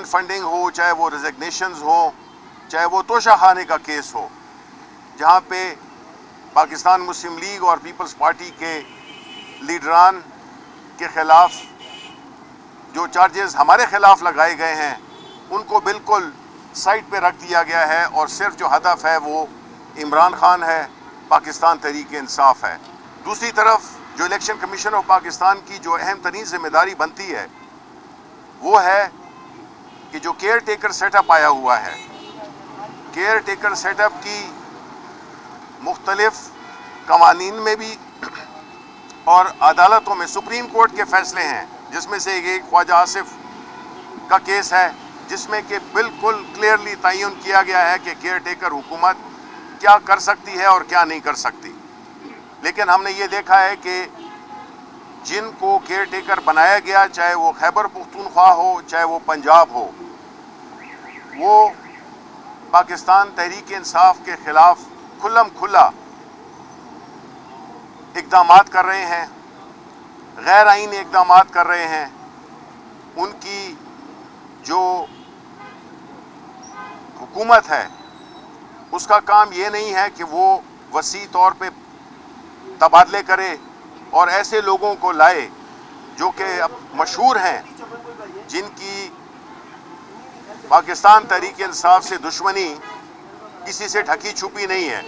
Funding हो, चाहे वो रिजिग्नेशंस हो, चाहे वो तोशा खाने का केस हो, जहाँ पे पाकिस्तान मुस्लिम लीग और पीपल्स पार्टी के लीडरान के खिलाफ जो चार्जेस हमारे खिलाफ लगाए गए हैं उनको बिल्कुल साइड पे रख दिया गया है और सिर्फ जो हदफ है वो इमरान खान है, पाकिस्तान तहरीक इंसाफ है। दूसरी तरफ जो इलेक्शन कमीशन ऑफ पाकिस्तान की जो अहम तरीन जिम्मेदारी बनती है वो है कि जो केयर टेकर सेटअप आया हुआ है, केयर टेकर सेटअप की मुख्तलिफ कवानीन में भी और अदालतों में सुप्रीम कोर्ट के फैसले हैं, जिसमें से एक ख्वाजा आसिफ का केस है जिसमें कि बिल्कुल क्लियरली तयन किया गया है कि केयर टेकर हुकूमत क्या कर सकती है और क्या नहीं कर सकती। लेकिन हमने ये देखा है कि जिनको केयर टेकर बनाया गया, चाहे वो खैबर पख्तूनख्वा हो, चाहे वो पंजाब हो, वो पाकिस्तान तहरीक इंसाफ के खिलाफ खुल्लम खुल्ला इक़दामात कर रहे हैं, गैर आईनी इक़दामात कर रहे हैं। उनकी जो हुकूमत है उसका काम ये नहीं है कि वो वसी तौर पे तबादले करे और ऐसे लोगों को लाए जो कि अब मशहूर हैं, जिनकी पाकिस्तान तहरीक इंसाफ से दुश्मनी किसी से ढकी छुपी नहीं है।